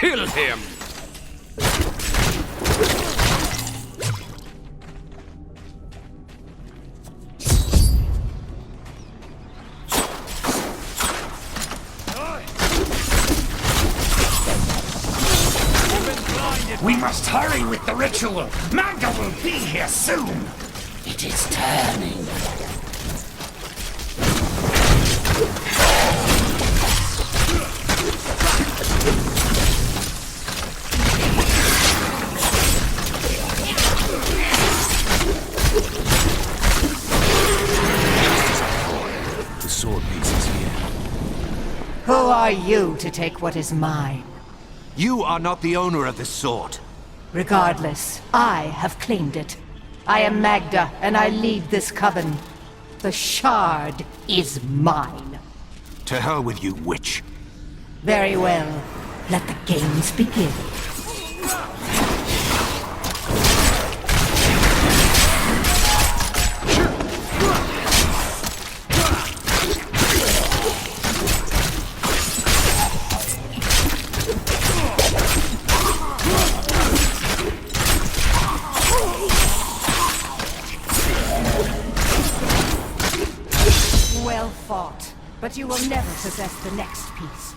Kill him! We must hurry with the ritual. Magda will be here soon. It is turning. The sword piece is here. Who are you to take what is mine? You are not the owner of this sword. Regardless, I have claimed it. I am Magda, and I lead this coven. The shard is mine. To hell with you, witch. Very well. Let the games begin. Well fought, but you will never possess the next piece.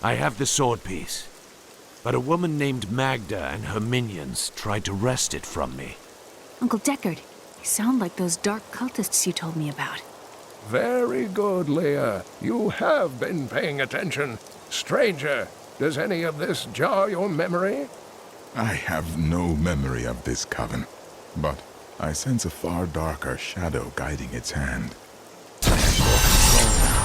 I have the sword piece, but a woman named Magda and her minions tried to wrest it from me. Uncle Deckard, you sound like those dark cultists you told me about. Very good, Leah. You have been paying attention. Stranger, does any of this jar your memory? I have no memory of this coven, but I sense a far darker shadow guiding its hand. I have more control now.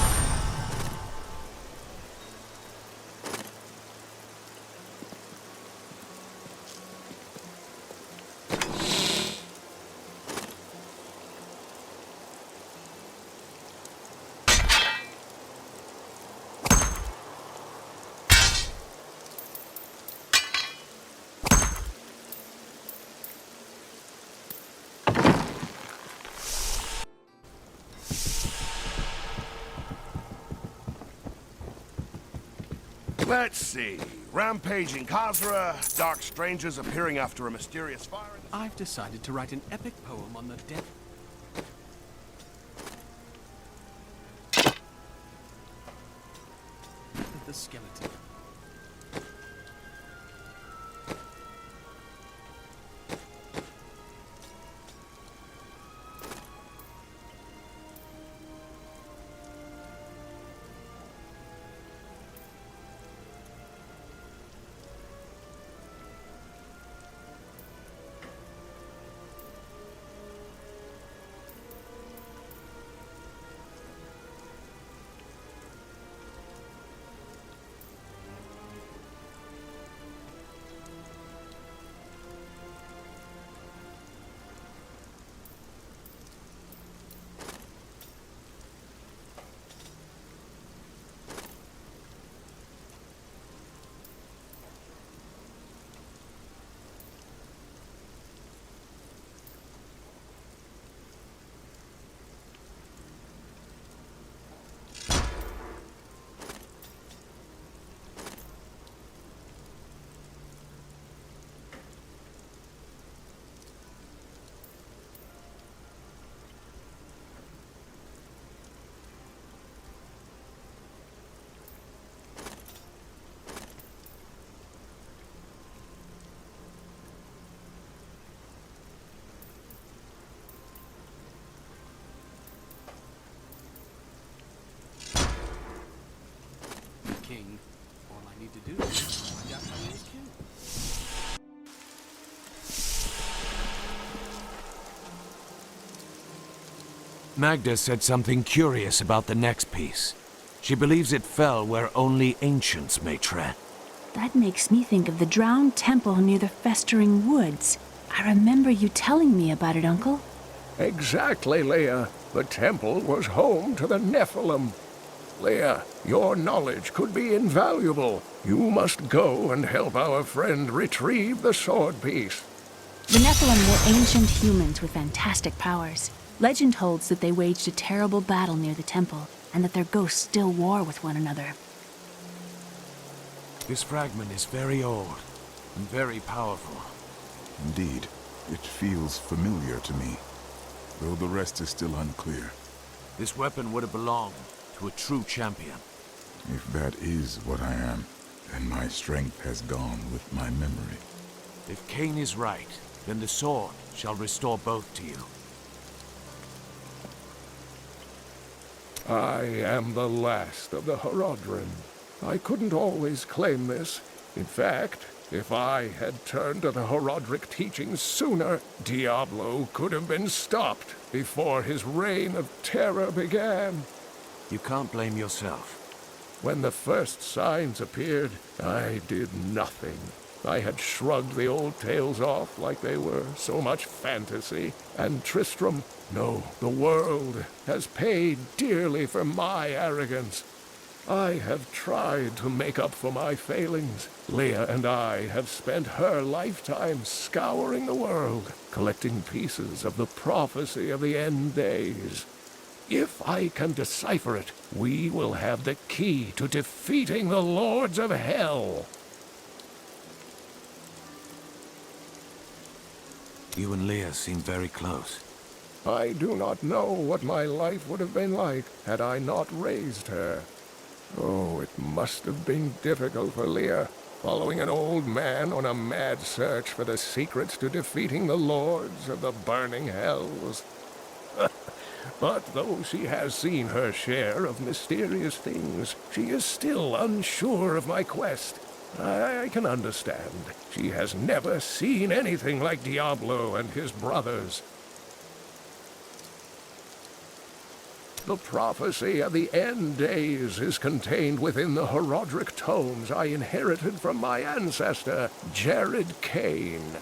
Let's see. Rampaging Khazra, dark strangers appearing after a mysterious fire. I've decided to write an epic poem on the death. of the skeleton. King. All I need to do is find out how he was killed. Magda said something curious about the next piece. She believes it fell where only ancients may tread. That makes me think of the drowned temple near the festering woods. I remember you telling me about it, Uncle. Exactly, Leah. The temple was home to the Nephilim. Leah, your knowledge could be invaluable. You must go and help our friend retrieve the sword piece. The Nephilim were ancient humans with fantastic powers. Legend holds that they waged a terrible battle near the temple, and that their ghosts still war with one another. This fragment is very old and very powerful. Indeed, it feels familiar to me, though the rest is still unclear. This weapon would have belonged to a true champion. If that is what I am, then my strength has gone with my memory. If Cain is right, then the sword shall restore both to you. I am the last of the Horodrim. I couldn't always claim this. In fact, If I had turned to the Horodric teachings sooner, Diablo could have been stopped before his reign of terror began. You can't blame yourself. When the first signs appeared, I did nothing. I had shrugged the old tales off like they were so much fantasy. And Tristram, no, the world has paid dearly for my arrogance. I have tried to make up for my failings. Leah and I have spent her lifetime scouring the world, collecting pieces of the prophecy of the end days. If I can decipher it, we will have the key to defeating the lords of hell. You and Leah seem very close. I do not know what my life would have been like had I not raised her. Oh, it must have been difficult for Leah, following an old man on a mad search for the secrets to defeating the lords of the burning hells. But though she has seen her share of mysterious things, she is still unsure of my quest. I can understand. She has never seen anything like Diablo and his brothers. The prophecy of the end days is contained within the Horodric tomes I inherited from my ancestor, Jared Kane.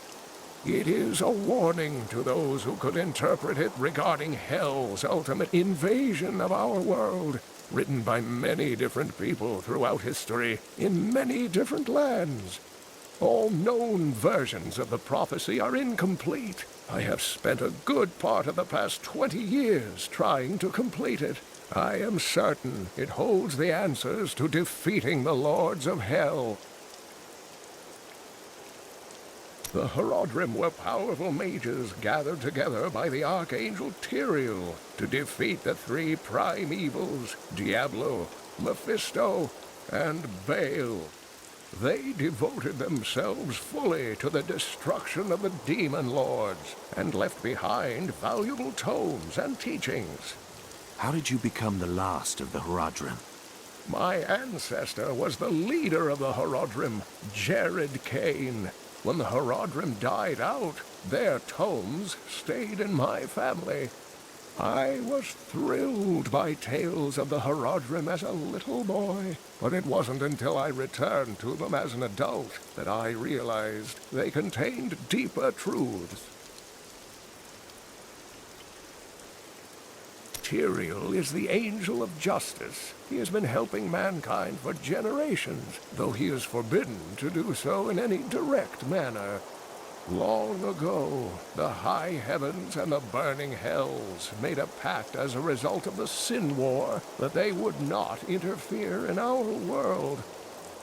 It is a warning to those who could interpret it regarding Hell's ultimate invasion of our world, written by many different people throughout history, in many different lands. All known versions of the prophecy are incomplete. I have spent a good part of the past 20 years trying to complete it. I am certain it holds the answers to defeating the lords of hell. The Horodrim were powerful mages gathered together by the Archangel Tyrael to defeat the three prime evils, Diablo, Mephisto, and Baal. They devoted themselves fully to the destruction of the demon lords and left behind valuable tomes and teachings. How did you become the last of the Horodrim? My ancestor was the leader of the Horodrim, Jared Kane. When the Horodrim died out, their tomes stayed in my family. I was thrilled by tales of the Horodrim as a little boy, but it wasn't until I returned to them as an adult that I realized they contained deeper truths. Tyrael is the angel of justice. He has been helping mankind for generations, though he is forbidden to do so in any direct manner. Long ago, the high heavens and the burning hells made a pact as a result of the Sin War that they would not interfere in our world.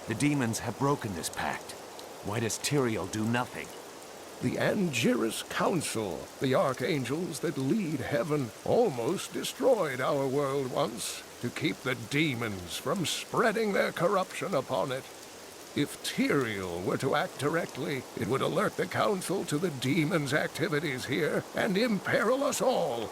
The demons have broken this pact. Why does Tyrael do nothing? The Angiris Council, the archangels that lead heaven, almost destroyed our world once to keep the demons from spreading their corruption upon it. If Tyrael were to act directly, it would alert the Council to the demons' activities here and imperil us all.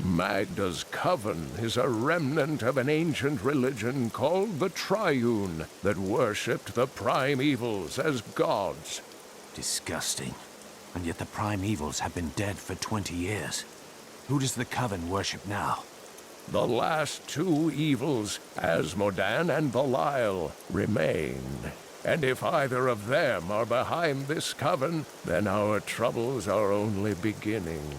Magda's coven is a remnant of an ancient religion called the Triune that worshipped the prime evils as gods. Disgusting. And yet the prime evils have been dead for 20 years. Who does the coven worship now? The last two evils, Asmodan and Belial, remain. And if either of them are behind this coven, then our troubles are only beginning.